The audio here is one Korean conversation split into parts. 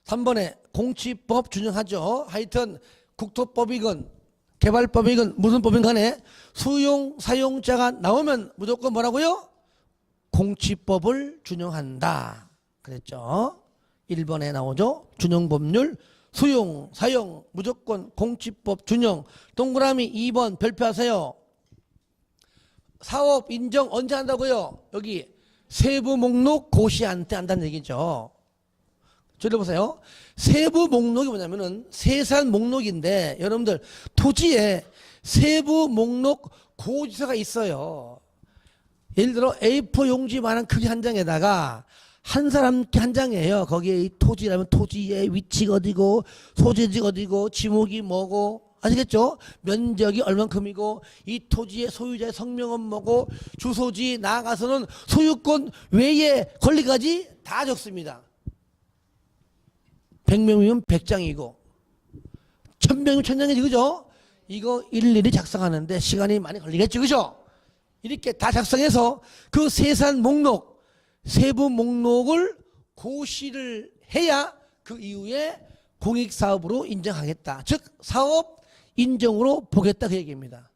3번에 공치법 준용하죠. 하여튼 국토법이건 개발법이건 무슨 법인 간에 수용 사용자가 나오면 무조건 뭐라고요? 공치법을 준용한다 그랬죠. 1번에 나오죠. 준용법률 수용 사용 무조건 공치법 준용. 동그라미 2번 별표하세요. 사업 인정 언제 한다고요? 여기 세부 목록 고시할 때 한다는 얘기죠. 저기 보세요. 세부 목록이 뭐냐면은 세산 목록인데 여러분들 토지에 세부 목록 고지서가 있어요. 예를 들어 A4 용지만한 크기 한 장에다가 한 사람 한 장이에요. 거기에 이 토지라면 토지의 위치가 어디고 소재지가 어디고 지목이 뭐고 아시겠죠? 면적이 얼만큼이고 이 토지의 소유자의 성명은 뭐고 주소지 나아가서는 소유권 외에 권리까지 다 적습니다. 100명이면 100장이고 1000명이면 1000장이지 그죠? 이거 일일이 작성하는데 시간이 많이 걸리겠죠 그죠? 이렇게 다 작성해서 그 세산 목록 세부 목록을 고시를 해야 그 이후에 공익사업으로 인정하겠다. 즉 사업 인정으로 보겠다 그 얘기입니다.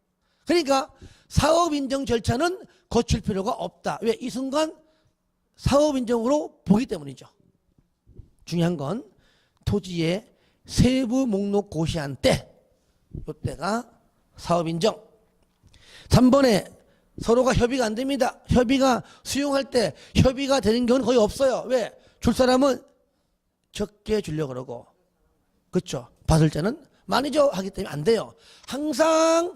그러니까 사업 인정 절차는 거칠 필요가 없다. 왜? 이 순간 사업 인정으로 보기 때문이죠. 중요한 건 토지의 세부 목록 고시한 때 이때가 사업 인정. 3번에 서로가 협의가 안 됩니다. 협의가 수용할 때 협의가 되는 경우는 거의 없어요. 왜? 줄 사람은 적게 주려고 그러고 그렇죠. 받을 때는 많이 줘 하기 때문에 안 돼요. 항상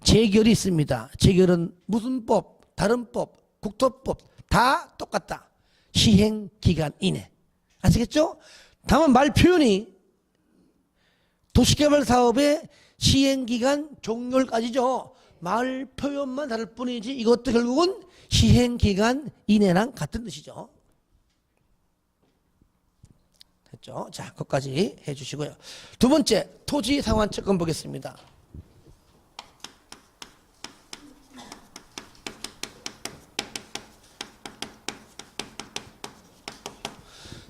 재결이 있습니다. 재결은 무슨 법, 다른 법, 국토법 다 똑같다. 시행기간 이내. 아시겠죠? 다만 말 표현이 도시개발 사업의 시행기간 종료까지죠. 말 표현만 다를 뿐이지 이것도 결국은 시행기간 이내랑 같은 뜻이죠. 됐죠? 자, 그것까지 해주시고요. 두 번째, 토지 상환 채권 보겠습니다.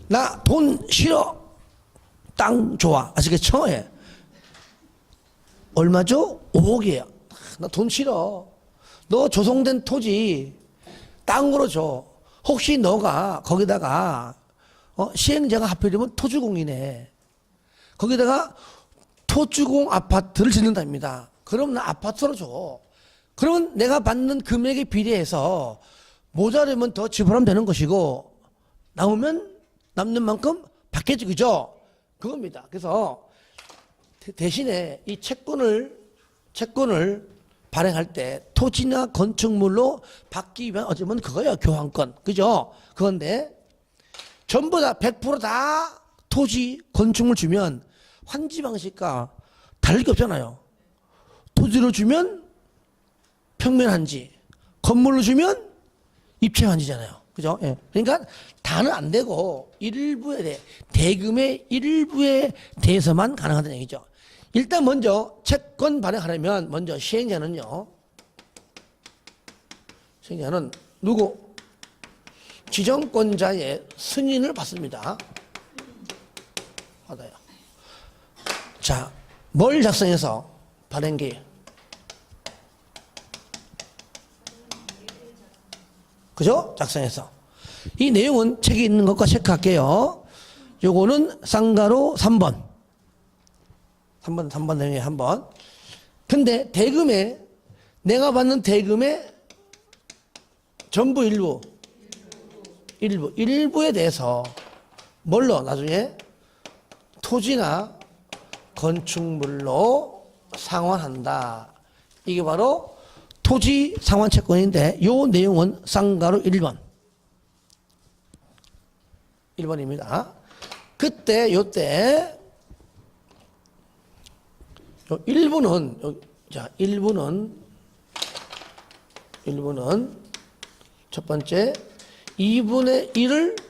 나 돈 싫어. 땅 좋아. 아시겠죠? 예. 얼마죠? 5억이에요. 나 돈 싫어. 너 조성된 토지 땅으로 줘. 혹시 너가 거기다가 시행자가 하필이면 토주공이네. 거기다가 토주공 아파트를 짓는답니다. 그럼 나 아파트로 줘. 그러면 내가 받는 금액에 비례해서 모자르면 더 지불하면 되는 것이고 남으면 남는 만큼 받겠지 그죠? 그겁니다. 그래서 대신에 이 채권을 발행할 때 토지나 건축물로 받기 위한 어쩌면 그거예요. 교환권. 그죠? 그건데 전부 다 100% 토지, 건축물 주면 환지 방식과 다를 게 없잖아요. 토지로 주면 평면 환지, 건물로 주면 입체 환지잖아요. 그죠? 예. 그러니까 다는 안 되고 일부에 대해 대금의 일부에 대해서만 가능하다는 얘기죠. 일단 먼저 채권 발행하려면 먼저 시행자는요. 시행자는 누구? 지정권자의 승인을 받습니다. 받아요. 자, 뭘 작성해서 발행기? 그죠? 작성해서. 이 내용은 책에 있는 것과 체크할게요. 요거는 쌍가로 3번. 3번 내용에 한번. 근데 대금에, 내가 받는 대금의 전부 일부에 대해서 뭘로 나중에 토지나 건축물로 상환한다. 이게 바로 토지 상환 채권인데 요 내용은 쌍가로 1번. 1번입니다. 그때 요때 일부는 첫 번째 2분의 1을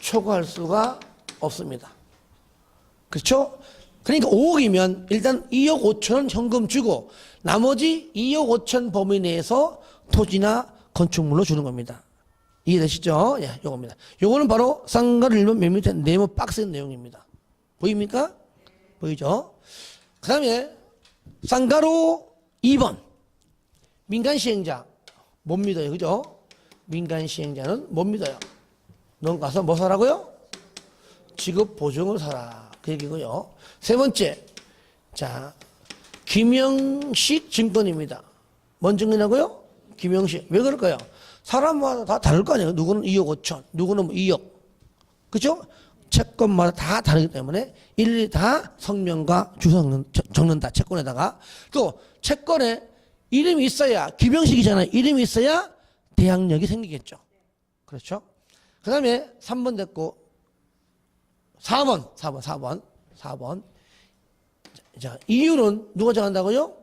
초과할 수가 없습니다. 그렇죠? 그러니까 5억이면 일단 2억 5천원 현금 주고 나머지 2억 5천 범위 내에서 토지나 건축물로 주는 겁니다. 이해되시죠? 예, 요겁니다. 요거는 바로 쌍가루 1번 맨 밑에 네모 박스의 내용입니다. 보입니까? 보이죠? 그 다음에 쌍가루 2번. 민간 시행자. 못 믿어요. 그죠? 민간 시행자는 못 믿어요. 넌 가서 뭐 사라고요? 지급 보증을 사라. 그 얘기고요. 세 번째. 자, 김영식 증권입니다. 뭔 증권이라고요? 김영식. 왜 그럴까요? 사람마다 다 다를 거 아니에요. 누구는 2억 5천, 누구는 뭐 2억. 그죠? 채권마다 다 다르기 때문에 일일이 다 성명과 주소 적는다. 채권에다가. 또 채권에 이름이 있어야, 김영식이잖아요. 이름이 있어야 대항력이 생기겠죠. 그렇죠? 그 다음에 3번 됐고, 4번. 자, 이유는 누가 정한다고요?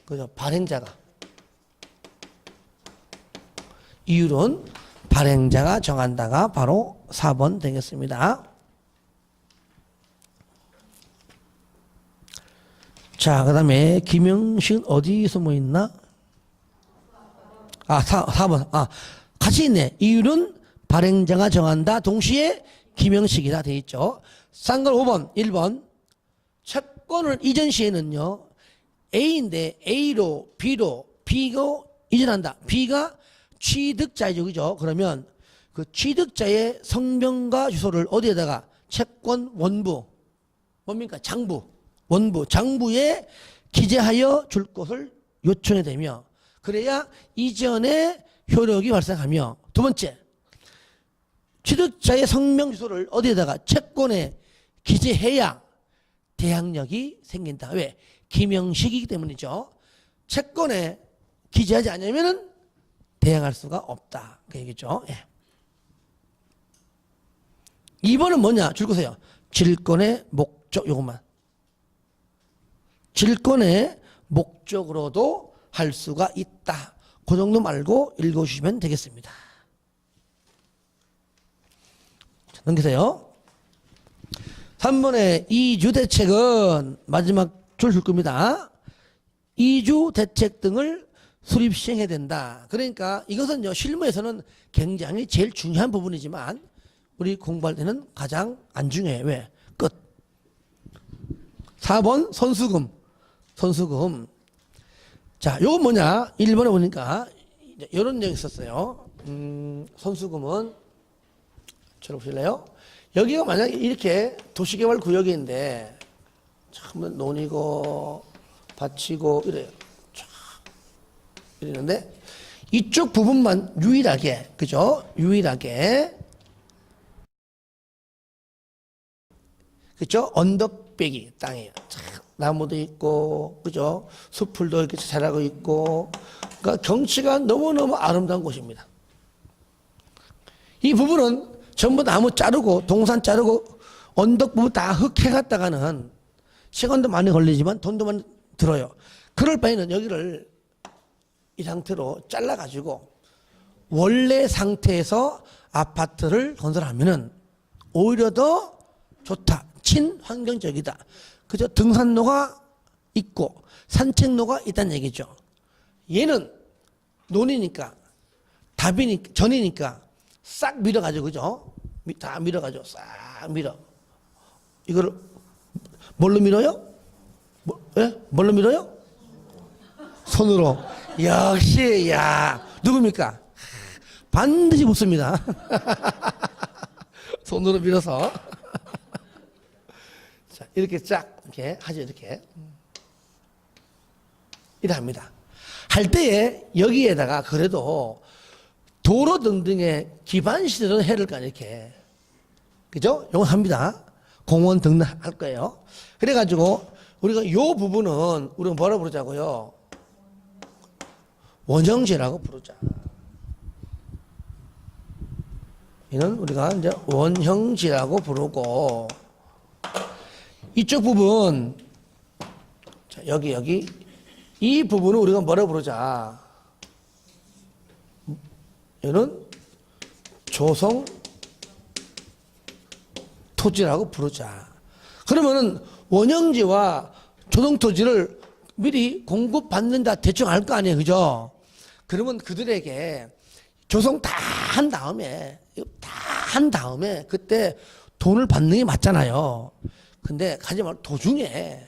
그죠? 발행자가. 이유는 발행자가 정한다가 바로 4번 되겠습니다. 자, 그 다음에 김영식은 어디 숨어 있나? 4번. 같이 있네. 이유는 발행자가 정한다. 동시에 김영식이다. 돼 있죠. 쌍걸 5번, 1번. 채권을 이전 시에는요, A인데 A로 B로 이전한다. B가 취득자이죠. 그죠? 그러면 그 취득자의 성명과 주소를 어디에다가 채권 원부, 뭡니까? 장부에 기재하여 줄 것을 요청이 되며, 그래야 이전의 효력이 발생하며, 두 번째, 취득자의 성명 주소를 어디에다가 채권에 기재해야 대항력이 생긴다. 왜? 김영식이기 때문이죠. 채권에 기재하지 않으면은 대항할 수가 없다. 그 얘기죠. 예. 2번은 뭐냐? 줄거세요. 질권의 목적, 요것만. 질권의 목적으로도 할 수가 있다. 그 정도 말고 읽어주시면 되겠습니다. 자, 넘기세요. 3번의 이주대책은 마지막 줄 겁니다. 이주대책 등을 수립 시행해야 된다. 그러니까 이것은요, 실무에서는 굉장히 제일 중요한 부분이지만 우리 공부할 때는 가장 안 중요해요. 왜? 끝. 4번 선수금. 자, 요건 뭐냐? 1번에 보니까 이런 내용이 있었어요. 선수금은 저를 보실래요? 여기가 만약에 이렇게 도시개발 구역인데 참 논이고 밭이고 이래요. 이러는데 이쪽 부분만 유일하게, 그죠? 유일하게, 그죠? 언덕배기 땅이에요. 나무도 있고, 그죠? 숲풀도 이렇게 자라고 있고, 그러니까 경치가 너무너무 아름다운 곳입니다. 이 부분은 전부 나무 자르고, 동산 자르고, 언덕 부분 다 흙해갔다가는 시간도 많이 걸리지만 돈도 많이 들어요. 그럴 바에는 여기를 이 상태로 잘라가지고 원래 상태에서 아파트를 건설하면은 오히려 더 좋다. 친환경적이다. 그죠? 등산로가 있고 산책로가 있다는 얘기죠. 얘는 논이니까 답이니까 전이니까 싹 밀어가지고, 그죠? 다 밀어가지고 싹 밀어. 이거를 뭘로 밀어요? 뭘로 밀어요? 손으로. 역시, 야, 누굽니까? 반드시 묻습니다. 손으로 밀어서. 자, 이렇게 쫙, 이렇게 하죠, 이렇게. 이래 합니다. 할 때에 여기에다가 그래도 도로 등등의 기반 시설은 해를 까, 이렇게. 그죠? 이건 합니다. 공원 등등 할 거예요. 그래가지고, 우리가 요 부분은, 우리가 뭐라 부르자고요? 원형지라고 부르자. 이는 우리가 이제 원형지라고 부르고, 이쪽 부분, 자, 여기, 이 부분은 우리가 뭐라 부르자? 이는 조성 토지라고 부르자. 그러면은 원형지와 조성 토지를 미리 공급받는다 대충 알 거 아니에요. 그죠? 그러면 그들에게 조성 다 한 다음에 그때 돈을 받는 게 맞잖아요. 근데 가지 말고 도중에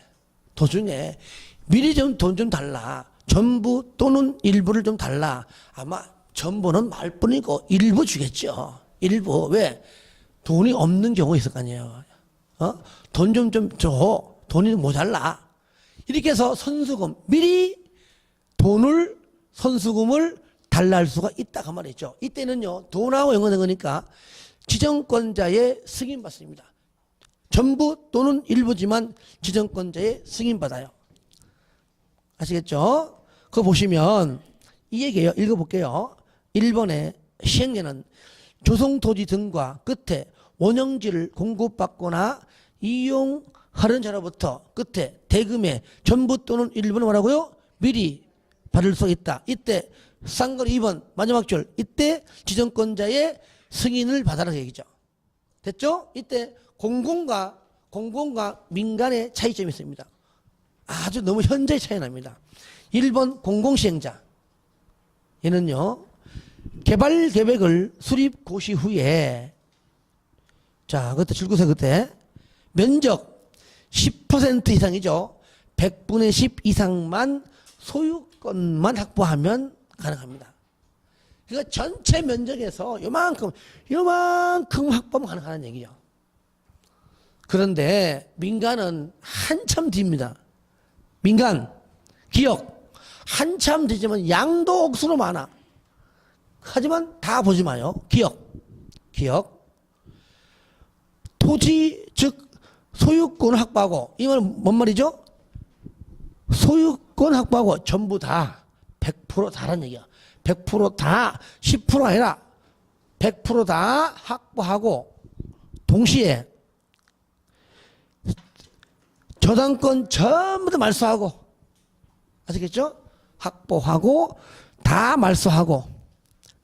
미리 좀 돈 좀 달라. 전부 또는 일부를 좀 달라. 아마 전부는 말뿐이고 일부 주겠죠. 일부. 왜? 돈이 없는 경우가 있을 거 아니에요. 돈 좀 줘. 돈이 모자라. 이렇게 해서 선수금, 미리 선수금을 달라 할 수가 있다. 그 말이죠. 이때는요, 돈하고 연관된 거니까 지정권자의 승인받습니다. 전부 또는 일부지만 지정권자의 승인받아요. 아시겠죠? 그거 보시면 이 얘기예요. 읽어볼게요. 1번에 시행령은 조성토지 등과 끝에 원형지를 공급받거나 이용하는 자로부터 끝에 대금의 전부 또는 일부는 뭐라고요? 미리 받을 수 있다. 이때 쌍거리 2번 마지막 줄 이때 지정권자의 승인을 받아라 얘기죠. 됐죠? 이때 공공과 민간의 차이점이 있습니다. 아주 너무 현저히 차이 납니다. 1번 공공시행자. 얘는요, 개발 계획을 수립 고시 후에, 자, 그때 줄거세 그때, 면적 10% 이상이죠. 100분의 10 이상만 소유권만 확보하면 가능합니다. 그러니까 전체 면적에서 요만큼 확보하면 가능하다는 얘기죠. 그런데 민간은 한참 뒤입니다. 민간, 기업 한참 뒤지만 양도 억수로 많아. 하지만 다 보지 마요. 기업 토지 즉 소유권 확보하고, 이 말은 뭔 말이죠? 소유권 확보하고 전부 다 100% 다라는 얘기야. 100% 다 10% 아니라 100% 다 확보하고 동시에 저당권 전부 다 말소하고, 아시겠죠? 확보하고 다 말소하고,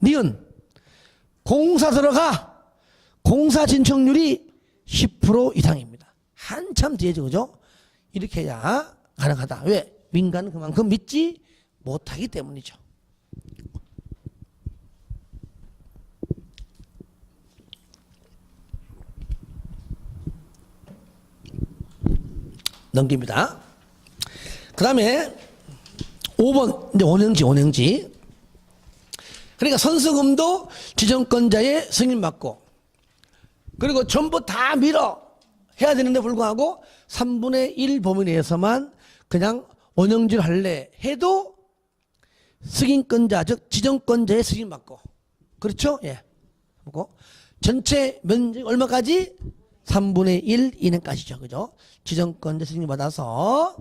니은 공사 들어가, 공사 진척률이 10% 이상입니다. 한참 뒤에죠, 그죠? 이렇게 해야 가능하다. 왜? 민간은 그만큼 믿지 못하기 때문이죠. 넘깁니다. 그 다음에 5번, 이제 원형지. 그러니까 선수금도 지정권자의 승인받고, 그리고 전부 다 해야 되는데 불구하고 3분의 1 범위 내에서만 그냥 원형지를 할래 해도 승인권자, 즉 지정권자의 승인받고. 그렇죠? 예. 전체 면적 얼마까지? 3분의 1 이내까지죠. 그죠? 지정권자 승인받아서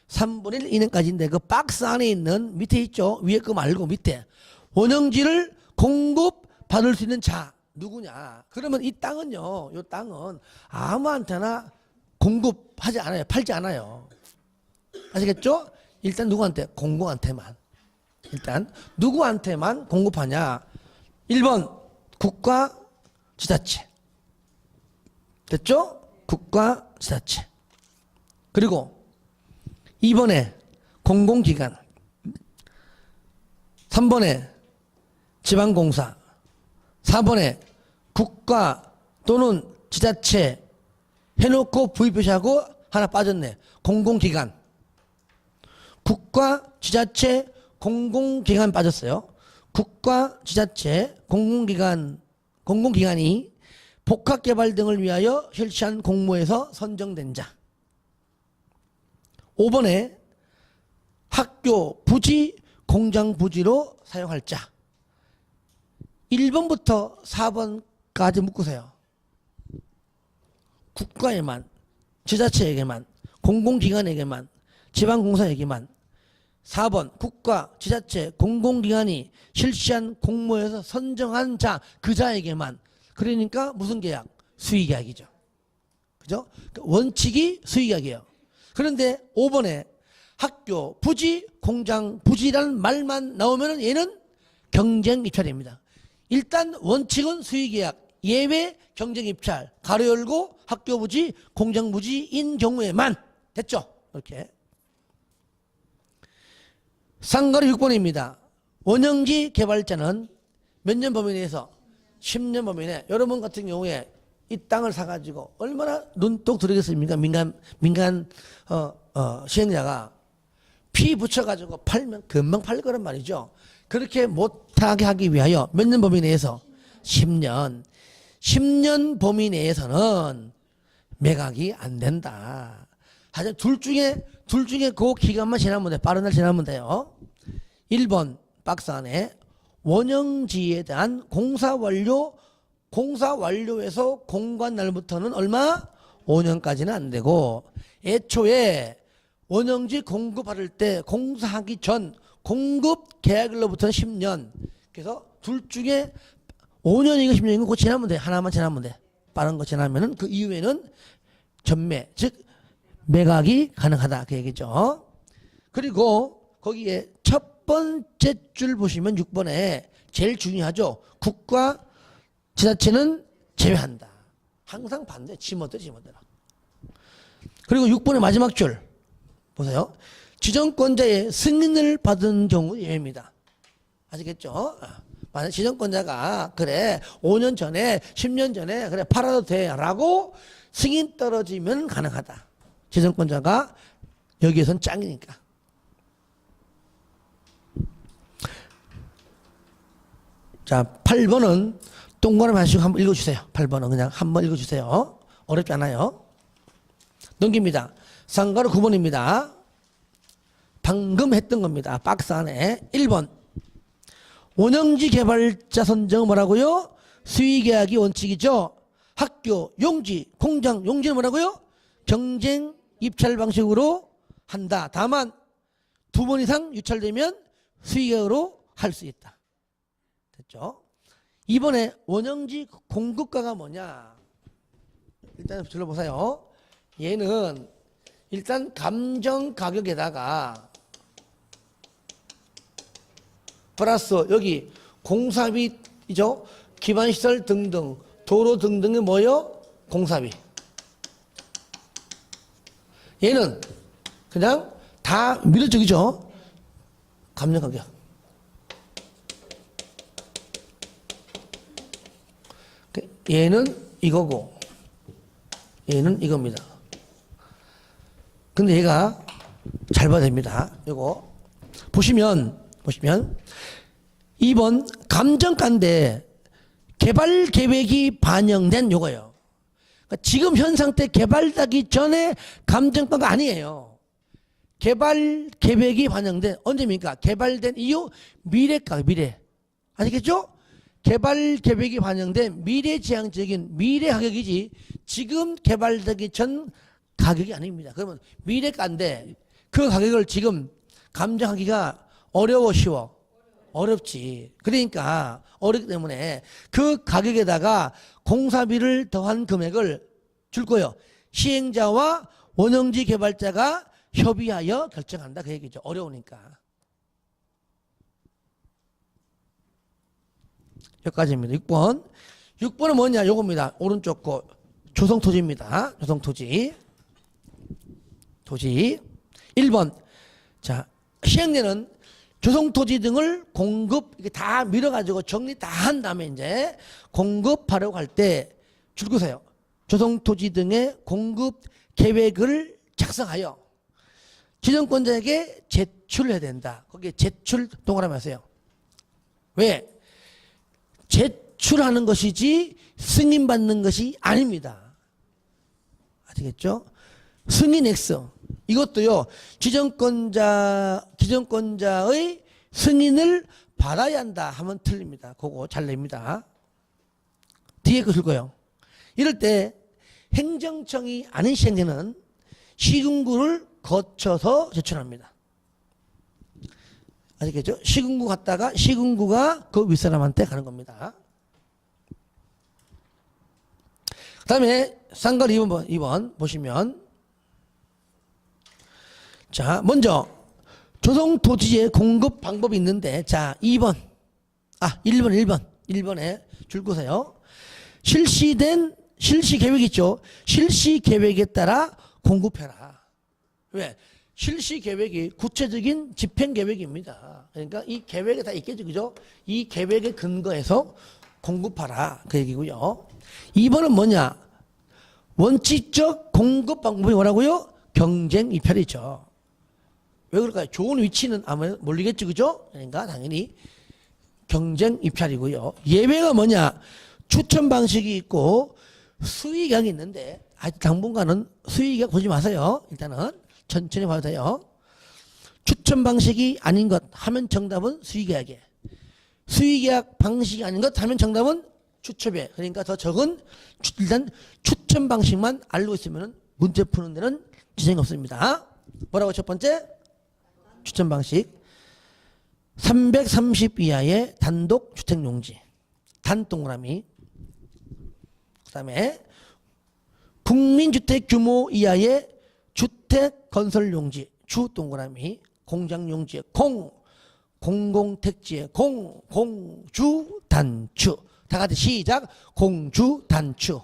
3분의 1 이내까지인데 그 박스 안에 있는 밑에 있죠? 위에 거 말고 밑에 원형지를 공급받을 수 있는 자 누구냐? 그러면 이 땅은요, 이 땅은 아무한테나 공급하지 않아요. 팔지 않아요. 아시겠죠? 일단 누구한테? 공공한테만. 일단 누구한테만 공급하냐? 1번 국가 지자체. 됐죠? 국가 지자체. 그리고 2번에 공공기관, 3번에 지방공사, 4번에 국가 또는 지자체 해놓고 부의표시하고 하나 빠졌네. 공공기관. 국가, 지자체, 공공기관 빠졌어요. 국가, 지자체, 공공기관이 복합개발 등을 위하여 실시한 공모에서 선정된 자. 5번에 학교 부지, 공장 부지로 사용할 자. 1번부터 4번까지 묶으세요. 국가에만, 지자체에게만, 공공기관에게만, 지방공사에게만. 4번 국가, 지자체, 공공기관이 실시한 공모에서 선정한 자, 그 자에게만. 그러니까 무슨 계약? 수의계약이죠. 그죠? 원칙이 수의계약이에요. 그런데 5번에 학교, 부지, 공장, 부지라는 말만 나오면 얘는 경쟁 입찰입니다. 일단 원칙은 수의계약, 예외 경쟁 입찰, 가로 열고 학교 부지, 공장 부지인 경우에만. 됐죠? 이렇게. 쌍거리 6번입니다. 원형지 개발자는 몇 년 범위 내에서 10년 범위 내. 여러분 같은 경우에 이 땅을 사가지고 얼마나 눈독 들이겠습니까? 민간 시행자가 피 붙여가지고 팔면 금방 팔 거란 말이죠. 그렇게 못하게 하기 위하여 몇 년 범위 내에서 10년. 10년 범위 내에서는 매각이 안 된다. 하여튼 둘 중에 그 기간만 지나면 돼. 빠른 날 지나면 돼요. 1번 박스 안에 원형지에 대한 공사 완료에서 공관 날부터는 얼마? 5년까지는 안 되고, 애초에 원형지 공급할 때 공사하기 전 공급 계약일로부터는 10년. 그래서 둘 중에 5년이고 10년이고 그거 지나면 돼. 하나만 지나면 돼. 빠른 거 지나면은 그 이후에는 전매, 즉 매각이 가능하다 그 얘기죠. 그리고 거기에 첫 번째 줄 보시면 6번에 제일 중요하죠. 국가 지자체는 제외한다. 항상 반대. 지멋대로. 그리고 6번의 마지막 줄 보세요. 지정권자의 승인을 받은 경우 예외입니다. 아시겠죠? 만약 지정권자가 그래 5년 전에 10년 전에 그래 팔아도 돼 라고 승인 떨어지면 가능하다. 지정권자가 여기에선 짱이니까. 자, 8번은 동그라미 하시고 한번 읽어주세요. 8번은 그냥 한번 읽어주세요. 어렵지 않아요. 넘깁니다. 상가로 9번입니다. 방금 했던 겁니다. 박스 안에 1번 원형지 개발자 선정은 뭐라고요? 수의계약이 원칙이죠. 학교, 용지, 공장, 용지는 뭐라고요? 경쟁 입찰 방식으로 한다. 다만 2번 이상 유찰되면 수의계약으로 할 수 있다. 됐죠? 이번에 원형지 공급가가 뭐냐? 일단 들어보세요. 얘는 일단 감정 가격에다가 플러스 여기 공사비죠. 기반시설 등등 도로 등등이 뭐요? 공사비. 얘는 그냥 다 밀어주기죠. 감정 가격. 얘는 이거고 얘는 이겁니다. 근데 얘가 잘 봐야 됩니다. 이거 보시면 2번 감정가인데 개발 계획이 반영된 요거예요. 그러니까 지금 현 상태 개발하기 전에 감정가가 아니에요. 개발 계획이 반영된 언제입니까? 개발된 이후 미래가 미래. 아시겠죠? 개발 계획이 반영된 미래지향적인 미래 가격이지 지금 개발되기 전 가격이 아닙니다. 그러면 미래가인데 그 가격을 지금 감정하기가 어려워 쉬워? 어렵지. 그러니까 어렵기 때문에 그 가격에다가 공사비를 더한 금액을 줄 거예요. 시행자와 원형지 개발자가 협의하여 결정한다 그 얘기죠. 어려우니까. 여기까지입니다. 6번. 6번은 뭐냐? 요겁니다. 오른쪽 거 조성토지입니다. 조성토지. 토지. 1번. 자, 시행자는 조성토지 등을 공급 이렇게 다 밀어가지고 정리 다 한 다음에 이제 공급하려고 할 때 줄 거세요. 조성토지 등의 공급 계획을 작성하여 지정권자에게 제출해야 된다. 거기에 제출 동그라미 하세요. 왜? 제출하는 것이지 승인받는 것이 아닙니다. 아시겠죠? 승인 X. 이것도요, 지정권자의 승인을 받아야 한다 하면 틀립니다. 그거 잘 냅니다. 뒤에 거 줄 거예요. 이럴 때 행정청이 아닌 시행자는 시군구를 거쳐서 제출합니다. 아시겠죠? 시군구 갔다가 시군구가 그 윗사람한테 가는 겁니다. 그 다음에 쌍걸 2번 보시면 자, 먼저 조성토지의 공급 방법이 있는데 자, 1번에 줄 거세요. 실시 계획 있죠? 실시 계획에 따라 공급해라. 왜? 실시 계획이 구체적인 집행 계획입니다. 그러니까 이 계획에 다 있겠죠, 그죠? 이 계획에 근거해서 공급하라 그 얘기고요. 2번은 뭐냐? 원칙적 공급 방법이 뭐라고요? 경쟁 입찰이죠. 왜 그럴까요? 좋은 위치는 아마 몰리겠죠, 그죠? 그러니까 당연히 경쟁 입찰이고요. 예외가 뭐냐? 추천 방식이 있고 수의계약이 있는데 아직 당분간은 수의계약 보지 마세요. 일단은 천천히 봐도 돼요. 추천 방식이 아닌 것 하면 정답은 수의계약이에요. 수의계약 방식이 아닌 것 하면 정답은 추첨이에요. 그러니까 더 적은 일단 추천 방식만 알고 있으면 문제 푸는 데는 지장이 없습니다. 뭐라고 첫 번째? 추천 방식. 330 이하의 단독 주택용지. 단 동그라미. 그 다음에 국민주택 규모 이하의 주택 건설용지. 주 동그라미. 공장용지의 공. 공공택지의 공. 공주 단추. 다 같이 시작. 공주 단추.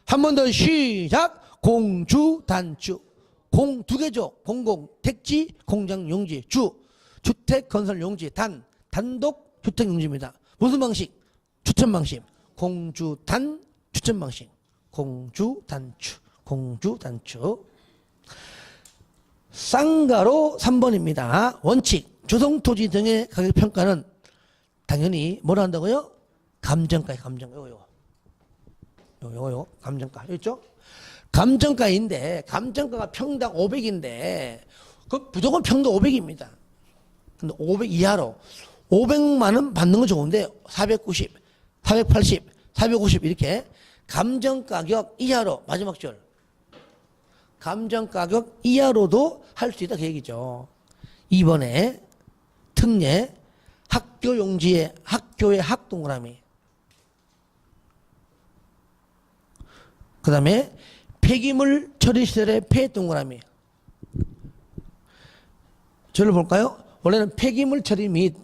한 번 더 시작. 공주 단추. 공 두 개죠. 공공 택지 공장 용지 주 주택 건설 용지 단독 주택 용지입니다. 무슨 방식? 추천 방식. 공주 단 추천 방식. 공주 단추. 공주 단추. 쌍가로 3번입니다. 원칙 조성토지 등의 가격 평가는 당연히 뭐라 한다고요? 감정가에 감정가. 요거 감정가 있죠? 감정가인데 감정가가 평당 500인데 그 무조건 평당 500입니다. 근데 500 이하로 500만 원 받는 건 좋은데 490, 480, 450 이렇게 감정가격 이하로 마지막 줄 감정가격 이하로도 할 수 있다 그 얘기죠. 2번에 특례 학교용지의 학교의 학동그라미 그 다음에 폐기물 처리시설의 폐동그라미. 저를 볼까요? 원래는 폐기물 처리 및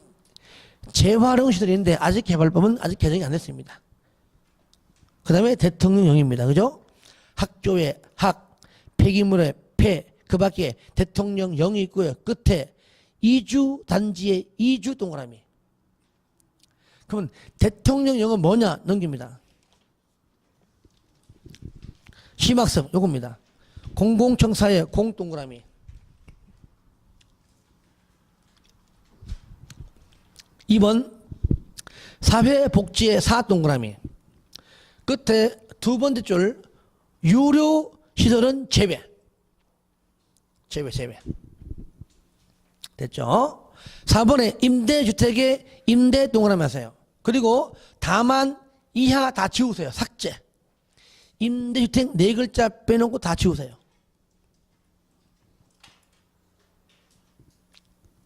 재활용시설인데 아직 개발법은 아직 개정이 안 됐습니다. 그 다음에 대통령령입니다. 그죠? 학교의 학, 폐기물의 폐, 그 밖에 대통령령이 있고요. 끝에 이주 단지의 이주 동그라미. 그러면 대통령령은 뭐냐? 넘깁니다. 심학습 요겁니다. 공공청사의 공동그라미. 이번 사회복지의 사동그라미. 끝에 두 번째 줄 유료시설은 제외. 됐죠? 4번에 임대주택의 임대 동그라미 하세요. 그리고 다만 이하 다 지우세요. 삭제. 임대주택 4글자 빼놓고 다 지우세요.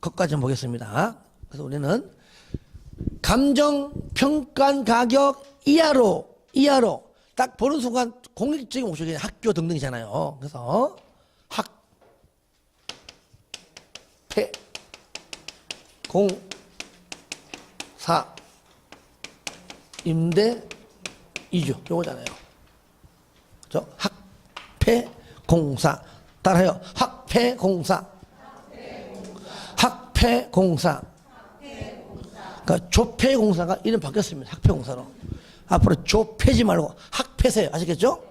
거기까지 보겠습니다. 그래서 우리는 감정평가한 가격 이하로 딱 보는 순간 공익적인 목적이 학교 등등이잖아요. 그래서 학, 폐, 공, 사, 임대, 이주 요거잖아요. 그죠? 학폐공사 따라해요. 학폐공사. 학폐공사. 그러니까 조폐공사가 이름 바뀌었습니다. 학폐공사로. 앞으로 조폐지 말고 학폐세요. 아시겠죠?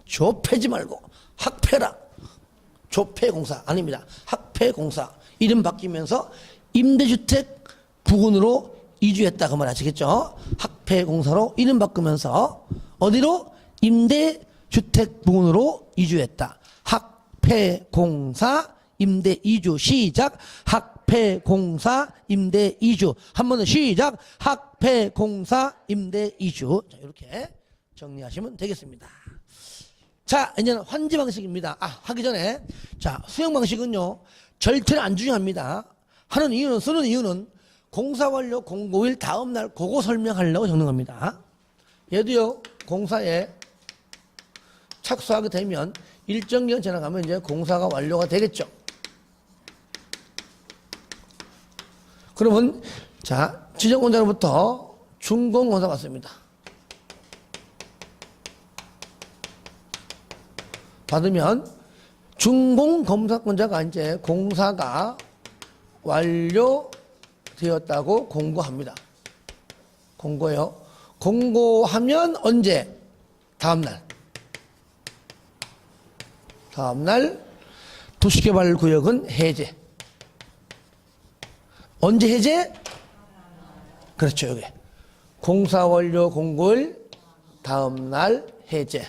조폐지 말고 학폐라. 조폐공사 아닙니다. 학폐공사. 이름 바뀌면서 임대주택 부근으로 이주했다 그 말 아시겠죠? 학폐공사로 이름 바꾸면서 어디로? 임대주택 부근으로 이주했다. 학폐공사 임대 이주 시작. 학폐공사 임대 이주. 한 번 더 시작. 학폐공사 임대 이주. 자, 이렇게 정리하시면 되겠습니다. 자, 이제는 환지 방식입니다. 하기 전에 자, 수행 방식은요. 절대로 안 중요합니다. 하는 이유는 쓰는 이유는 공사 완료 공고일 다음 날 그거 설명하려고 적는 겁니다. 얘도요. 공사에 착수하게 되면 일정 기간 지나가면 이제 공사가 완료가 되겠죠. 그러면 자, 지정공사로부터 준공공사 받습니다. 받으면 준공검사권자가 이제 공사가 완료되었다고 공고합니다. 공고요. 공고하면 언제? 다음날. 다음날 도시개발구역은 해제. 언제 해제? 그렇죠. 여기 공사 완료 공고일 다음날 해제.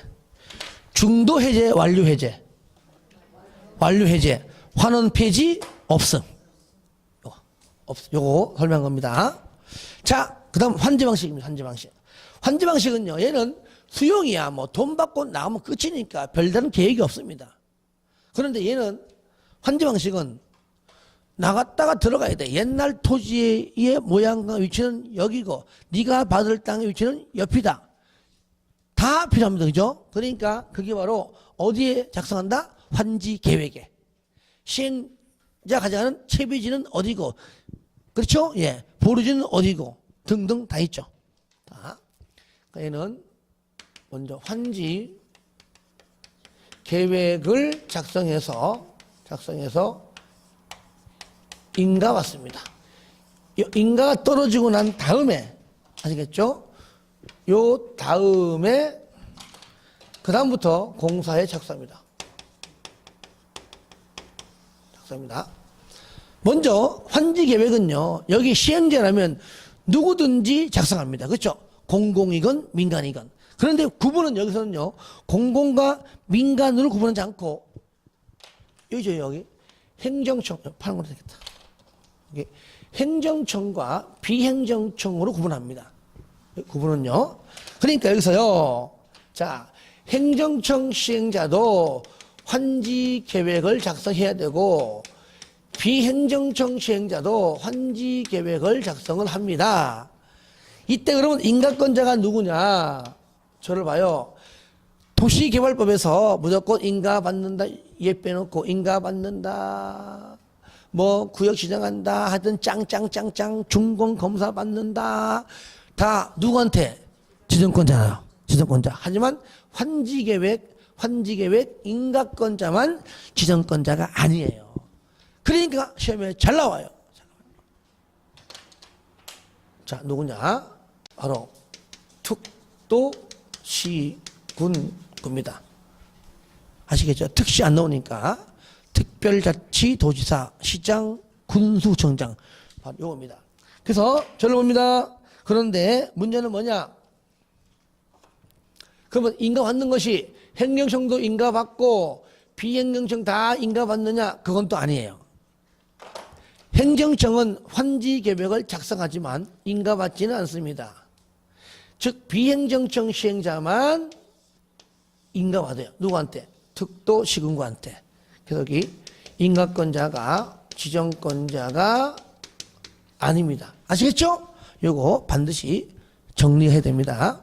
중도 해제, 완료 해제. 완료 해제. 환원 폐지 없음. 요거 설명한 겁니다. 자, 그 다음 환지 방식입니다. 환지 방식. 환지 방식은요, 얘는 수용이야. 뭐 돈 받고 나가면 끝이니까 별다른 계획이 없습니다. 그런데 얘는 환지 방식은 나갔다가 들어가야 돼. 옛날 토지의 모양과 위치는 여기고 네가 받을 땅의 위치는 옆이다. 다 필요합니다. 그죠? 그러니까 그게 바로 어디에 작성한다? 환지 계획에. 시행자 가져가는 채비지는 어디고, 그렇죠? 예. 보루지는 어디고 등등 다 있죠. 자, 얘는 먼저 환지 계획을 작성해서 인가 왔습니다. 인가가 떨어지고 난 다음에, 아시겠죠? 요 다음에 그 다음부터 공사에 착수합니다. 먼저 환지 계획은요, 여기 시행자라면 누구든지 작성합니다. 그렇죠? 공공이건 민간이건. 그런데 구분은 여기서는요, 공공과 민간으로 구분하지 않고, 여기죠, 여기 행정청, 파란 걸로 되겠다. 여기 행정청과 비행정청으로 구분합니다. 구분은요. 그러니까 여기서요, 자, 행정청 시행자도 환지 계획을 작성해야 되고, 비행정청 시행자도 환지 계획을 작성을 합니다. 이때 그러면 인가권자가 누구냐? 저를 봐요. 도시개발법에서 무조건 인가 받는다, 얘 빼놓고 인가 받는다, 뭐 구역 지정한다 하여튼 짱짱짱짱 준공검사 받는다, 다 누구한테? 지정권자요. 지정권자. 하지만 환지계획 인가권자만 지정권자가 아니에요. 그러니까 시험에 잘 나와요. 자, 누구냐? 바로 특도시군구입니다. 아시겠죠? 특시 안 나오니까 특별자치도지사, 시장, 군수청장, 바로 요겁니다. 그래서 저를 봅니다. 그런데 문제는 뭐냐? 그러면 인가받는 것이 행정청도 인가받고 비행정청 다 인가받느냐? 그건 또 아니에요. 행정청은 환지 계획을 작성하지만 인가받지는 않습니다. 즉 비행정청 시행자만 인가받아요. 누구한테? 특도시군구한테. 그래서 여기 인가권자가 지정권자가 아닙니다. 아시겠죠? 요거 반드시 정리해야 됩니다.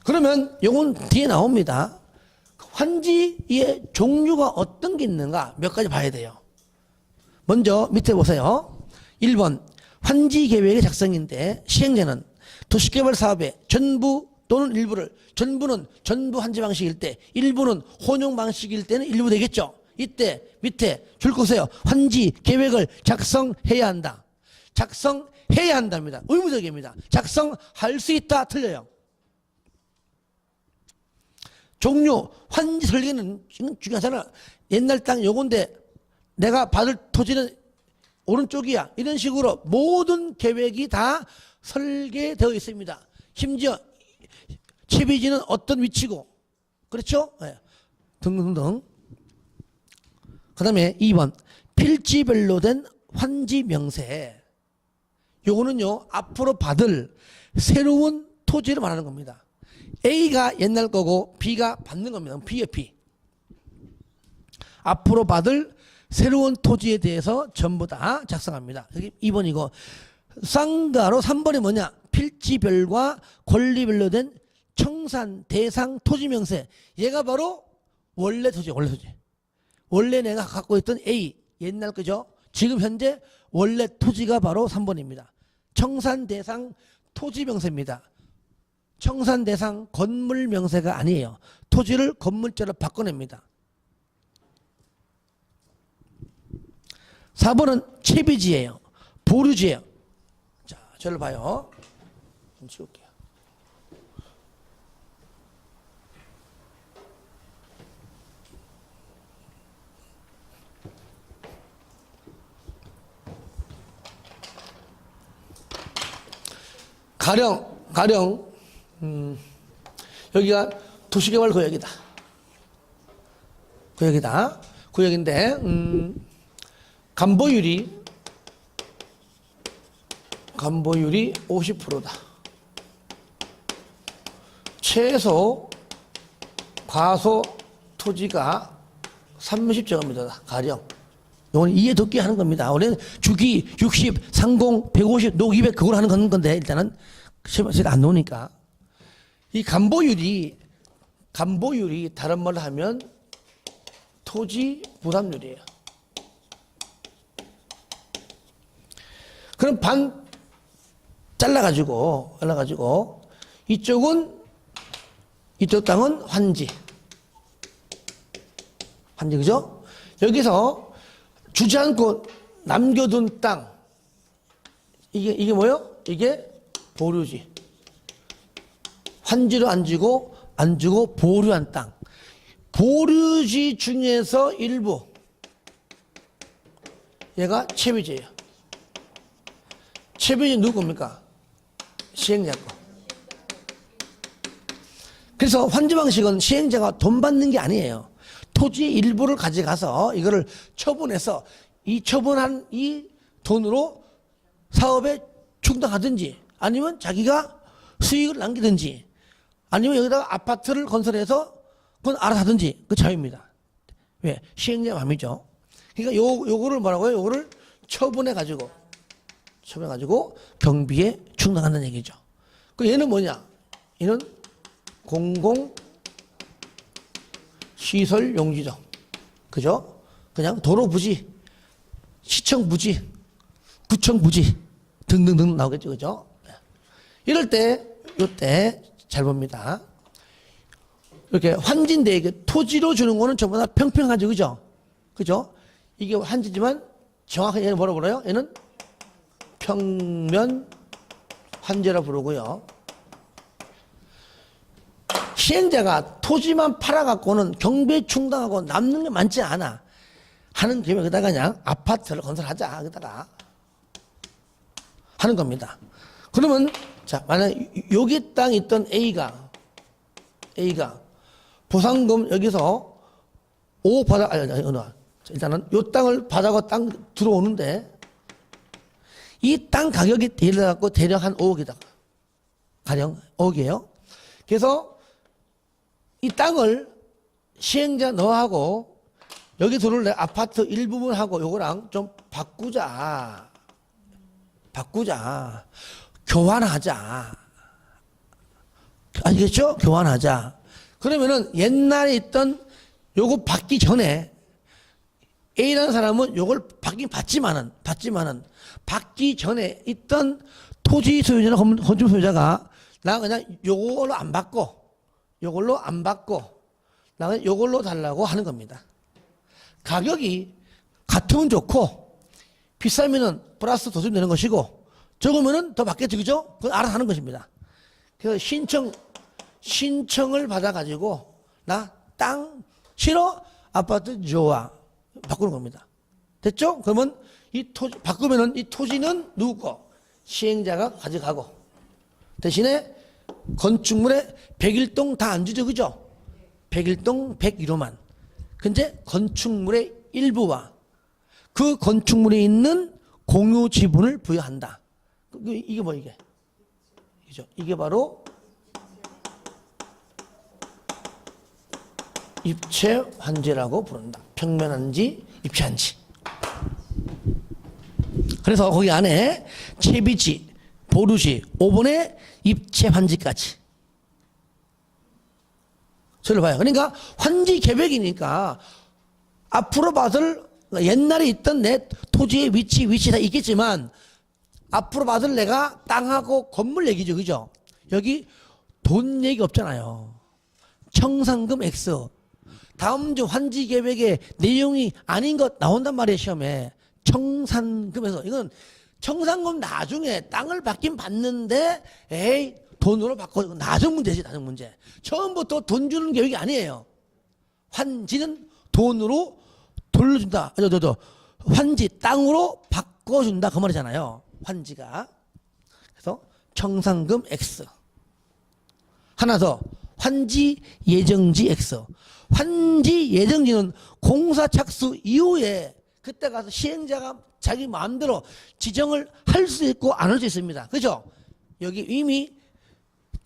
그러면 요건 뒤에 나옵니다. 환지의 종류가 어떤 게 있는가 몇 가지 봐야 돼요. 먼저 밑에 보세요. 1번 환지 계획의 작성인데 시행자는 도시개발 사업의 전부 또는 일부를, 전부는 전부 환지 방식일 때, 일부는 혼용 방식일 때는 일부 되겠죠. 이때 밑에 줄 거세요. 환지 계획을 작성해야 한다. 작성해야 한답니다. 의무적입니다. 작성할 수 있다. 틀려요. 종류, 환지 설계는 중요하잖아. 옛날 땅 요건데 내가 받을 토지는 오른쪽이야. 이런 식으로 모든 계획이 다 설계되어 있습니다. 심지어 채비지는 어떤 위치고, 그렇죠? 네. 등등등. 그 다음에 2번 필지별로 된 환지 명세. 요거는요 앞으로 받을 새로운 토지를 말하는 겁니다. A가 옛날 거고 B가 받는 겁니다. B에 B. 앞으로 받을 새로운 토지에 대해서 전부 다 작성합니다. 여기 2번이고 쌍가로 3번이 뭐냐? 필지별과 권리별로 된 청산 대상 토지 명세. 얘가 바로 원래 토지. 원래 내가 갖고 있던 A 옛날 거죠. 지금 현재 원래 토지가 바로 3번입니다. 청산 대상 토지 명세입니다. 청산 대상 건물 명세가 아니에요. 토지를 건물자로 바꿔냅니다. 4번은 채비지예요. 보류지예요. 자, 저를 봐요. 좀 치울게요. 가령 여기가 도시개발구역이다. 구역인데 간보율이 50%다. 최소 과소 토지가 30제곱미터다. 가령. 이건 이해 돕기 하는 겁니다. 원래는 주기 60, 상공 150, 녹 200 그걸 하는 건데 일단은 시험에서 안 나오니까. 이 간보율이 다른 말로 하면 토지 부담률이에요. 그럼 반 잘라가지고 이쪽 땅은 환지, 그죠? 여기서 주지 않고 남겨둔 땅, 이게 뭐요? 이게 보류지. 환지로 안 주고 보류한 땅. 보류지 중에서 일부, 얘가 채비지예요. 채비지 누구 겁니까? 시행자 거. 그래서 환지 방식은 시행자가 돈 받는 게 아니에요. 토지의 일부를 가져가서 이거를 처분해서 이 처분한 이 돈으로 사업에 충당하든지 아니면 자기가 수익을 남기든지 아니면 여기다가 아파트를 건설해서 그건 알아서 하든지 그 자유입니다. 왜? 시행자 맘이죠. 그러니까 요거를 뭐라고요? 요거를 처분해가지고 경비에 충당한다는 얘기죠. 그 얘는 뭐냐? 얘는 공공시설 용지죠. 그죠? 그냥 도로 부지, 시청 부지, 구청 부지 등등등 나오겠죠. 그죠? 이럴 때, 요때 잘 봅니다. 이렇게 환지인데 이게 토지로 주는 거는 전부 다 평평하죠. 그죠? 이게 환지지만 정확하게 얘는 뭐라 불러요? 얘는 평면 환지라 부르고요. 시행자가 토지만 팔아갖고는 경비에 충당하고 남는 게 많지 않아. 하는 김에 그다가 그냥 아파트를 건설하자. 그다가 하는 겁니다. 그러면 자, 만약 여기 땅 있던 A가 보상금 여기서 5억 받아, 일단은 요 땅을 받아가 땅 들어오는데 이 땅 가격이 대략 한 5억이다. 가령 5억이에요. 그래서 이 땅을 시행자 너하고 여기 돈을 내 아파트 일부분하고 요거랑 좀 바꾸자. 교환하자. 아시겠죠? 교환하자. 그러면은 옛날에 있던 요거 받기 전에 A라는 사람은 요걸 받긴 받지만은 받기 전에 있던 토지 소유자나 건축 소유자가 나 그냥 요걸로 안 받고 나 그냥 요걸로 달라고 하는 겁니다. 가격이 같으면 좋고 비싸면은 플러스 더 주면 되는 것이고 적으면은 더 받겠죠. 그죠? 그건 알아서 하는 것입니다. 그래서 신청을 받아가지고 나 땅 싫어? 아파트 좋아. 바꾸는 겁니다. 됐죠? 그러면 바꾸면은 이 토지는 누구 거? 시행자가 가져가고 대신에 건축물에 101동 다 안 주죠. 그죠? 101동 101호만. 근데 건축물의 일부와 그 건축물에 있는 공유 지분을 부여한다. 이게 뭐 이게? 그죠? 이게 바로 입체 환지라고 부른다. 평면 환지, 입체 환지. 그래서 거기 안에 채비지, 보류지, 5번에 입체 환지까지. 저를 봐요. 그러니까 환지 계획이니까 앞으로 받을 옛날에 있던 내 토지의 위치 다 있겠지만 앞으로 받을 내가 땅하고 건물 얘기죠. 그죠? 여기 돈 얘기 없잖아요. 청산금 X. 다음 주 환지 계획의 내용이 아닌 것 나온단 말이에요. 시험에. 청산금에서 이건 청산금 나중에 땅을 받긴 받는데 에이 돈으로 바꿔 나중 문제지 나중 문제. 처음부터 돈 주는 계획이 아니에요. 환지는 돈으로 돌려준다. 환지 땅으로 바꿔준다 그 말이잖아요. 환지가. 그래서 청산금 X. 하나 더 환지 예정지 X. 환지 예정지는 공사 착수 이후에 그때 가서 시행자가 자기 마음대로 지정을 할 수 있고 안 할 수 있습니다. 그죠? 여기 이미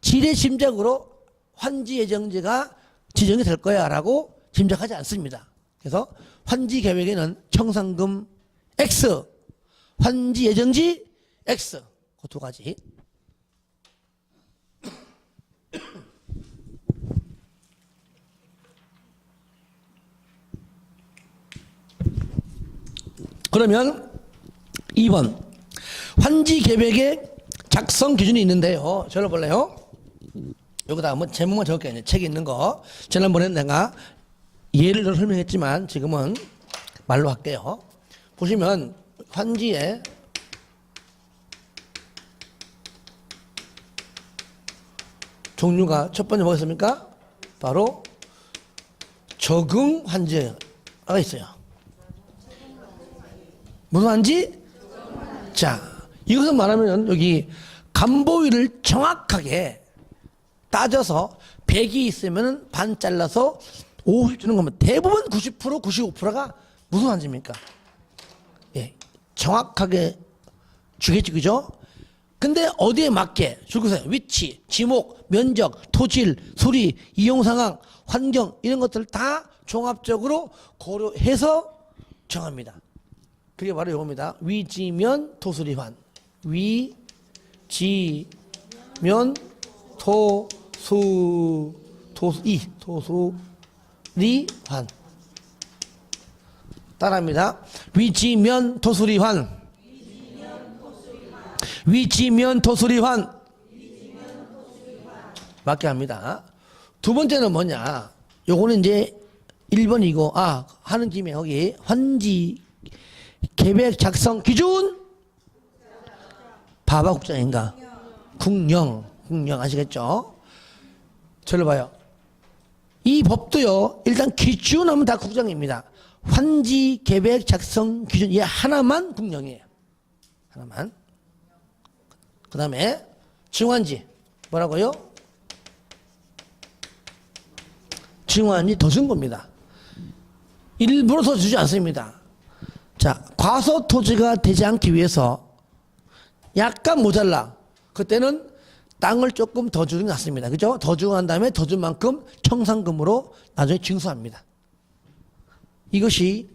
지레 짐작으로 환지 예정지가 지정이 될 거야 라고 짐작하지 않습니다. 그래서 환지 계획에는 청산금 X, 환지 예정지 X 그 두 가지. 그러면 2번 환지 계획의 작성 기준이 있는데요. 적어볼래요? 여기다 한번 제목만 적을게요. 책에 있는 거. 지난번에 내가 예를 들어 설명했지만 지금은 말로 할게요. 보시면 환지의 종류가 첫 번째 뭐였습니까? 바로 적응 환지가 있어요. 무슨 환지? 자, 이것을 말하면 여기 간보위를 정확하게 따져서 100이 있으면 반 잘라서 50 주는 거면 대부분 90%, 95%가 무슨 환지입니까? 예, 정확하게 주겠지, 그죠? 근데 어디에 맞게 줄 것이요? 위치, 지목, 면적, 토질, 수리, 이용 상황, 환경 이런 것들을 다 종합적으로 고려해서 정합니다. 그게 바로 이겁니다. 위지면 토수리환. 위지면 토수리환. 따라합니다. 위지면 토수리환. 위지면 토수리환. 맞게 합니다. 두 번째는 뭐냐? 요거는 이제 1번이고, 하는 김에 거기 환지 계획 작성 기준 바바 국장인가? 국령 아시겠죠? 저를 봐요. 이 법도요. 일단 기준하면 다 국장입니다. 환지 계획 작성 기준 얘 하나만 국령이에요. 하나만. 그 다음에 증환지 뭐라고요? 증환지 더 준 겁니다. 일부러 더 주지 않습니다. 자, 과소 토지가 되지 않기 위해서 약간 모자라. 그때는 땅을 조금 더 주는 게 낫습니다. 그죠? 더 주고 난 다음에 더 준 만큼 청산금으로 나중에 징수합니다. 이것이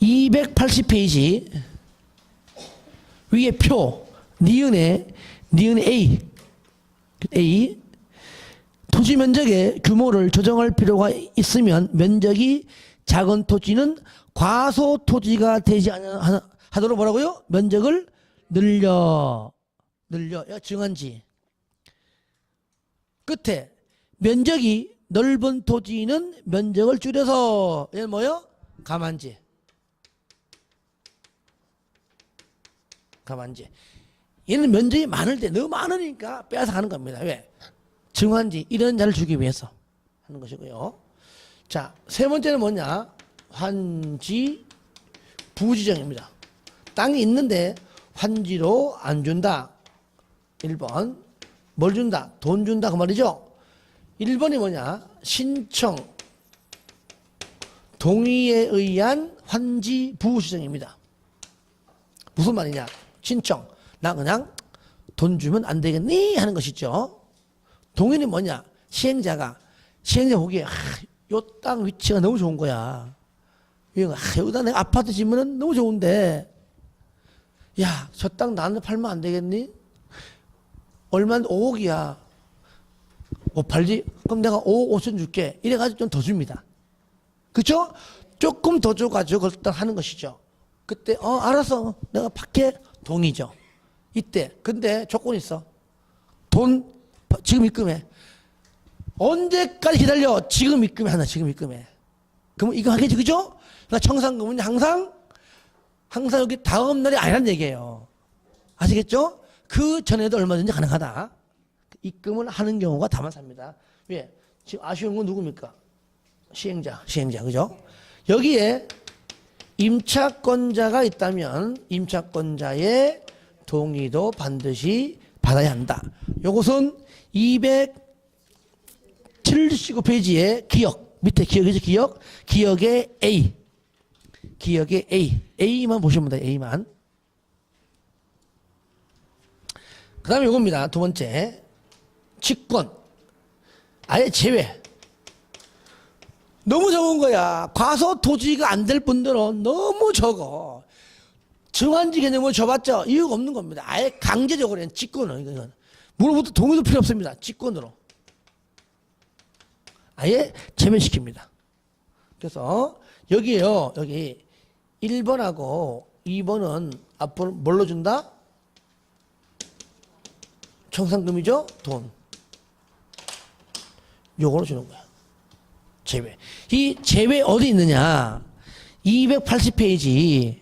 280페이지 위에 표 니은에 A 토지 면적의 규모를 조정할 필요가 있으면 면적이 작은 토지는 과소 토지가 되지 하도록 뭐라고요? 면적을 늘려 증환지. 끝에 면적이 넓은 토지는 면적을 줄여서 얘는 뭐요? 감안지. 얘는 면적이 많을 때 너무 많으니까 빼앗아 가는 겁니다. 왜? 증환지 이런 자를 주기 위해서 하는 것이고요. 자, 세 번째는 뭐냐? 환지 부지정입니다. 땅이 있는데 환지로 안 준다. 1번 뭘 준다? 돈 준다 그 말이죠. 1번이 뭐냐? 신청 동의에 의한 환지 부지정입니다. 무슨 말이냐? 신청 나 그냥 돈 주면 안 되겠니? 하는 것이죠. 동의는 뭐냐? 시행자 보기에 요 땅 위치가 너무 좋은 거야. 여기다 내가 아파트 지으면 너무 좋은데 야, 저 땅 나한테 팔면 안 되겠니? 얼마인데 5억이야. 못 팔지? 그럼 내가 5억 5천 줄게. 이래가지고 좀 더 줍니다. 그쵸? 조금 더 줘가지고 그걸 하는 것이죠. 그때 알았어. 내가 팔게. 동의죠. 이때 근데 조건이 있어. 돈 지금 입금해. 언제까지 기다려? 지금 입금해. 그러면 이거 하겠지, 그죠? 그러니까 청산금은 항상 여기 다음 날이 아니란 얘기예요. 아시겠죠? 그 전에도 얼마든지 가능하다. 입금을 하는 경우가 다만사입니다. 왜? 지금 아쉬운 건 누굽니까? 시행자, 그죠? 여기에 임차권자가 있다면 임차권자의 동의도 반드시 받아야 한다. 요것은 279페이지에 기억, 밑에 기억이죠, 기억의 A. A만 보시면 돼요, A만. 그 다음에 요겁니다. 두 번째. 직권. 아예 제외. 너무 적은 거야. 과소 토지가 안 될 분들은 너무 적어. 정한지 개념을 줘봤죠? 이유가 없는 겁니다. 아예 강제적으로 직권으로. 이건. 물로부터 동의도 필요 없습니다. 직권으로. 아예 제외시킵니다. 그래서 여기에요. 여기 1번하고 2번은 앞으로 뭘로 준다? 청산금이죠? 돈. 요거로 주는 거야. 제외. 이 제외 어디 있느냐? 280페이지.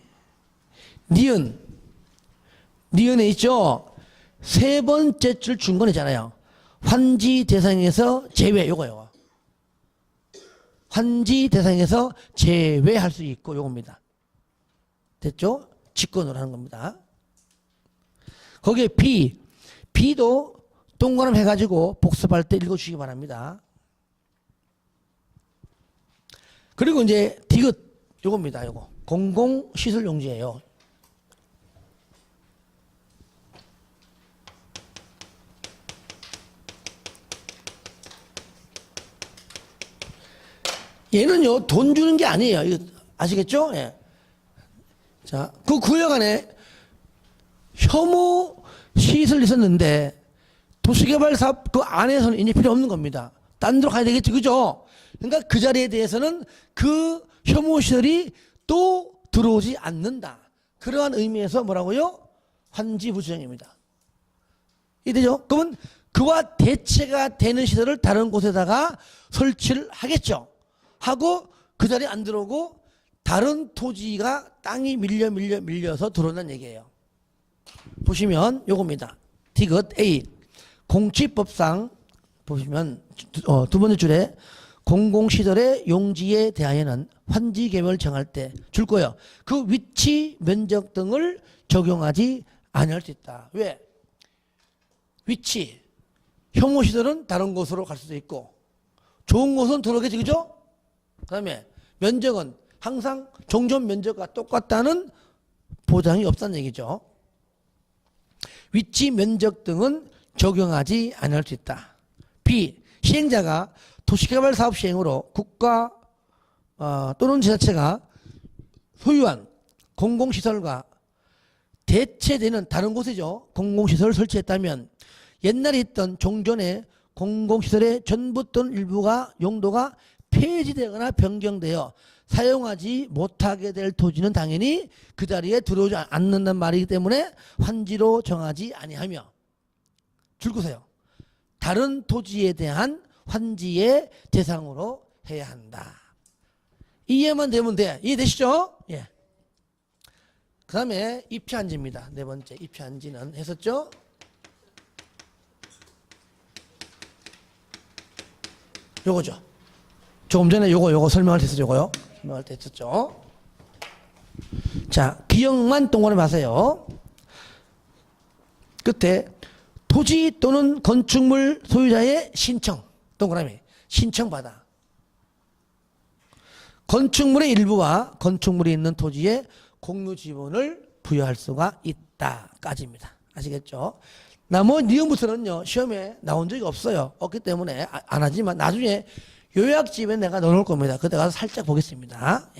니은에 있죠? 세 번째 줄 중간이잖아요. 환지 대상에서 제외, 요거요. 환지 대상에서 제외할 수 있고, 요겁니다. 됐죠? 직권으로 하는 겁니다. 거기에 B도 동그라미 해가지고 복습할 때 읽어주시기 바랍니다. 그리고 이제 디귿, 요겁니다. 요거. 공공시설용지예요. 얘는요, 돈 주는 게 아니에요. 이거 아시겠죠? 예. 자, 그 구역 안에 혐오 시설이 있었는데 도시개발 사업 그 안에서는 이제 필요 없는 겁니다. 딴 데로 가야 되겠지, 그죠? 그러니까 그 자리에 대해서는 그 혐오 시설이 또 들어오지 않는다. 그러한 의미에서 뭐라고요? 환지부지정입니다. 이되죠? 그러면 그와 대체가 되는 시설을 다른 곳에다가 설치를 하겠죠. 하고 그 자리에 안 들어오고 다른 토지가 땅이 밀려서 들어온다는 얘기예요. 보시면 요겁니다. 디귿 A. 공취법상 보시면 두 번째 줄에 공공시설의 용지에 대하여는 환지계획을 정할 때 줄 거예요. 그 위치, 면적 등을 적용하지 아니할 수 있다. 왜? 위치, 혐오시설은 다른 곳으로 갈 수도 있고 좋은 곳은 들어오겠지, 그죠? 그 다음에 면적은 항상 종전 면적과 똑같다는 보장이 없다는 얘기죠. 위치, 면적 등은 적용하지 않을 수 있다. B. 시행자가 도시개발 사업 시행으로 국가 또는 지자체가 소유한 공공시설과 대체되는 다른 곳이죠. 공공시설을 설치했다면 옛날에 있던 종전의 공공시설의 전부 또는 일부가 용도가 폐지되거나 변경되어 사용하지 못하게 될 토지는 당연히 그 자리에 들어오지 않는다는 말이기 때문에 환지로 정하지 아니하며 줄 거세요. 다른 토지에 대한 환지의 대상으로 해야 한다. 이해만 되면 돼. 이해되시죠? 예. 그 다음에 입체한지입니다. 네 번째 입체한지는 했었죠? 요거죠. 조금 전에 요거 설명할 때 했었죠. 요거요. 설명할 때 했었죠. 자, 기억만 동그라미 하세요. 끝에 토지 또는 건축물 소유자의 신청, 동그라미, 신청받아. 건축물의 일부와 건축물이 있는 토지에 공유 지분을 부여할 수가 있다까지입니다. 아시겠죠? 나머지 니은부터는요, 시험에 나온 적이 없어요. 없기 때문에 안 하지만 나중에 요약집에 내가 넣어놓을 겁니다. 그때 가서 살짝 보겠습니다.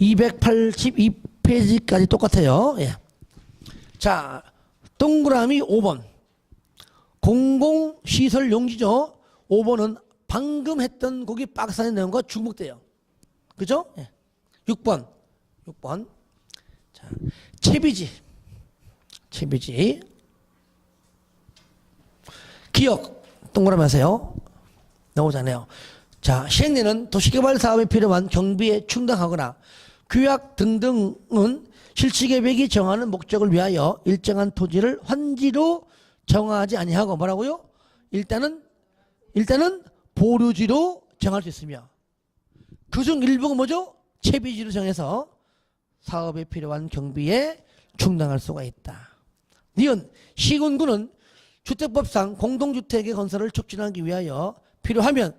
282페이지까지 똑같아요. 예. 자, 동그라미 5번. 공공시설 용지죠. 5번은 방금 했던 거기 박스 안에 넣은 거 중복돼요. 그죠? 예. 6번. 자, 채비지. 기억. 동그라미 하세요. 나오잖아요. 자, 시행령은 도시개발 사업에 필요한 경비에 충당하거나 규약 등등은 실시계획이 정하는 목적을 위하여 일정한 토지를 환지로 정하지 아니하고 뭐라고요? 일단은 보류지로 정할 수 있으며 그중 일부가 뭐죠? 채비지로 정해서 사업에 필요한 경비에 충당할 수가 있다. 니은 시군구는 주택법상 공동주택의 건설을 촉진하기 위하여 필요하면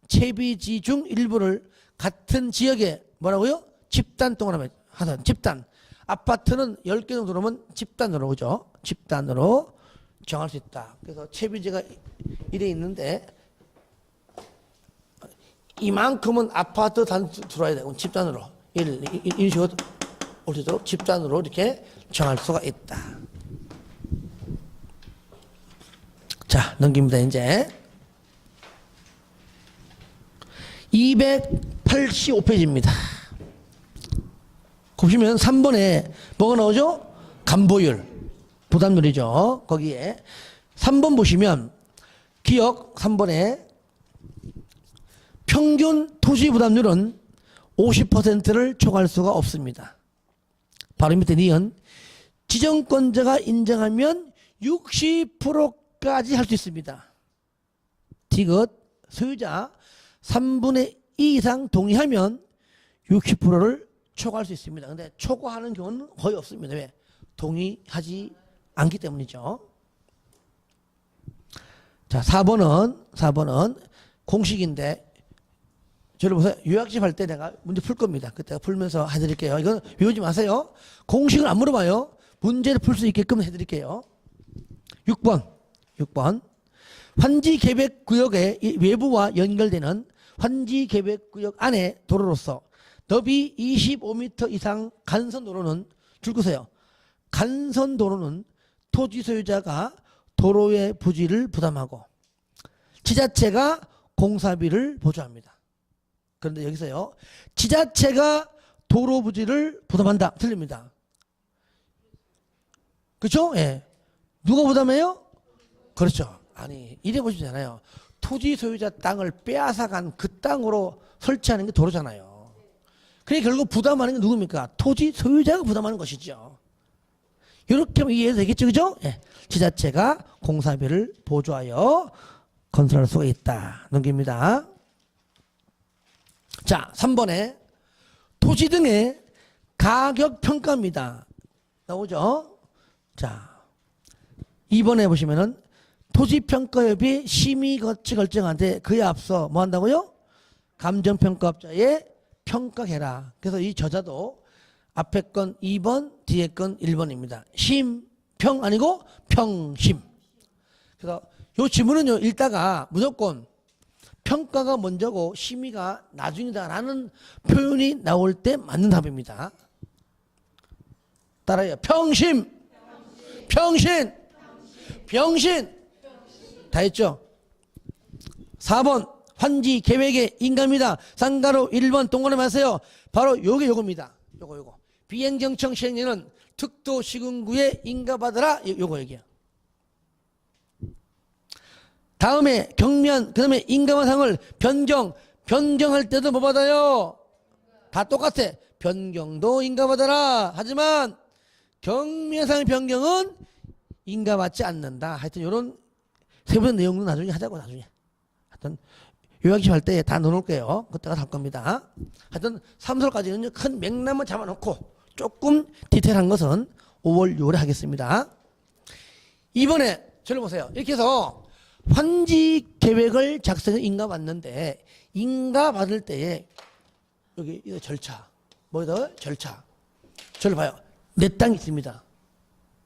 채비지 중 일부를 같은 지역에 뭐라고요? 집단 동원하면 하던 집단. 아파트는 10개 정도 되면 집단으로 그죠? 집단으로 정할 수 있다. 그래서 채비지가 이래 있는데 이만큼은 아파트 단 들어와야 되고 집단으로 이런 식으로 올 수 있도록 집단으로 이렇게 정할 수가 있다. 자, 넘깁니다. 이제 285페이지입니다. 보시면 3번에 뭐가 나오죠? 감보율, 부담률이죠. 거기에 3번 보시면 기억 3번에 평균 토지 부담률은 50%를 초과할 수가 없습니다. 바로 밑에 니은 지정권자가 인정하면 60%까지 할 수 있습니다. 디귿 소유자 3분의 2 이상 동의하면 60%를 초과할 수 있습니다. 근데 초과하는 경우는 거의 없습니다. 왜? 동의하지 않기 때문이죠. 자, 4번은 공식인데 저를 보세요. 요약집 할 때 내가 문제 풀 겁니다. 그때 풀면서 해드릴게요. 이건 외우지 마세요. 공식을 안 물어봐요. 문제를 풀 수 있게끔 해드릴게요. 6번 환지계획구역의 외부와 연결되는 환지계획구역 안에 도로로서 너비 25m 이상 간선도로는 줄 거세요. 간선도로는 토지 소유자가 도로의 부지를 부담하고 지자체가 공사비를 보조합니다. 그런데 여기서요. 지자체가 도로 부지를 부담한다. 틀립니다. 그렇죠? 예. 누가 부담해요? 그렇죠. 아니 이래 보시잖아요. 토지 소유자 땅을 빼앗아간 그 땅으로 설치하는 게 도로잖아요. 그러니까 결국 부담하는 게 누굽니까? 토지 소유자가 부담하는 것이죠. 이렇게 하면 이해가 되겠죠? 그죠? 예. 지자체가 공사비를 보조하여 건설할 수가 있다. 넘깁니다. 자, 3번에 토지 등의 가격 평가입니다. 나오죠? 자, 2번에 보시면은 토지평가협의 심의 거치 결정한데 그에 앞서 뭐 한다고요? 감정평가업자의 평가해라. 그래서 이 저자도 앞에 건 2번, 뒤에 건 1번입니다. 심평 아니고 평심. 그래서 이 지문은요, 읽다가 무조건 평가가 먼저고 심의가 나중이다라는 표현이 나올 때 맞는 답입니다. 따라해요. 평심, 평신, 병신. 다 했죠? 4번 환지 계획의 인가입니다. 쌍가로 1번 동그라미 마세요. 바로 요겁니다. 요거. 비행정청 시행령은 특도 시군구에 인가받으라. 요거 얘기야. 다음에 경면, 그 다음에 인가만상을 변경할 때도 뭐 받아요? 다 똑같아. 변경도 인가받아라. 하지만 경면상의 변경은 인가받지 않는다. 하여튼 요런 세부적 내용은 나중에 하자고. 나중에 하여튼 요약집 할 때 다 넣어놓을게요. 그때가 할 겁니다. 하여튼 3설까지는 큰 맥락만 잡아놓고 조금 디테일한 것은 5월 6월에 하겠습니다. 이번에 저를 보세요. 이렇게 해서 환지 계획을 작성해 인가받는데 인가받을 때에 여기 이거 절차 뭐다? 절차. 저를 봐요. 내 땅이 있습니다.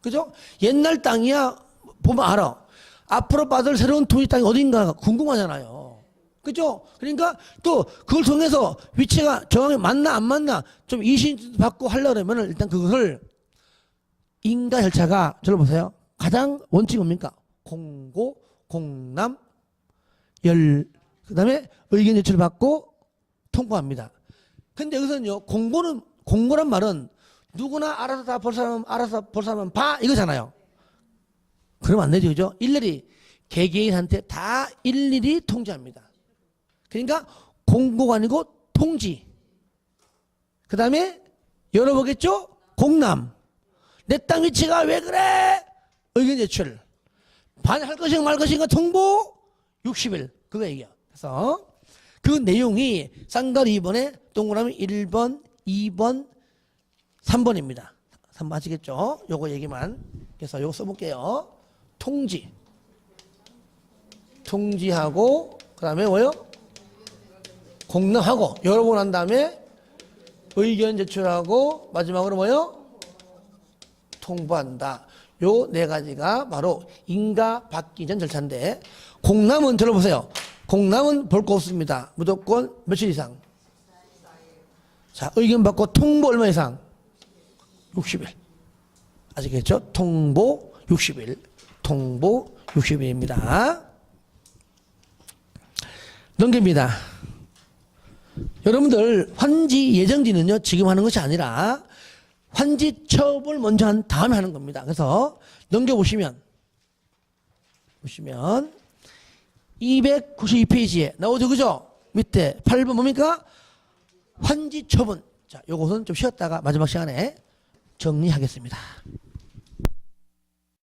그죠? 옛날 땅이야 보면 알아. 앞으로 받을 새로운 토지 땅이 어딘가 궁금하잖아요. 그죠? 그러니까 또 그걸 통해서 위치가 정확히 맞나 안 맞나 좀 이신 받고 하려면 일단 그것을 인가 절차가 저를 보세요. 가장 원칙이 뭡니까? 공고, 공람, 그 다음에 의견 제출을 받고 통과합니다. 근데 여기서는요, 공고란 말은 누구나 알아서 다 볼 사람은 봐 이거잖아요. 그러면 안 되죠. 그죠? 일일이 개개인한테 다 일일이 통지합니다. 그러니까 공고가 아니고 통지. 그 다음에 열어보겠죠? 공람. 내 땅 위치가 왜 그래? 의견 제출. 반할 것인가 말 것인가 통보 60일. 그거 얘기야. 그래서 그 내용이 쌍가리 2번에 동그라미 1번, 2번, 3번입니다. 3번 아시겠죠? 요거 얘기만. 그래서 요거 써볼게요. 통지. 통지하고, 그 다음에 뭐요? 공람하고, 열어보고 난 다음에 의견 제출하고, 마지막으로 뭐요? 통보한다. 요 네 가지가 바로 인가 받기 전 절차인데, 공람은 들어보세요. 공람은 볼 거 없습니다. 무조건 며칠 이상? 자, 의견 받고 통보 얼마 이상? 60일. 아시겠죠? 통보 60일. 통보 60일입니다. 넘깁니다. 여러분들 환지 예정지는요 지금 하는 것이 아니라 환지 처분을 먼저 한 다음에 하는 겁니다. 그래서 넘겨보시면 292페이지에 나오죠, 그죠? 밑에 8번 뭡니까? 환지 처분. 자, 요것은 좀 쉬었다가 마지막 시간에 정리하겠습니다.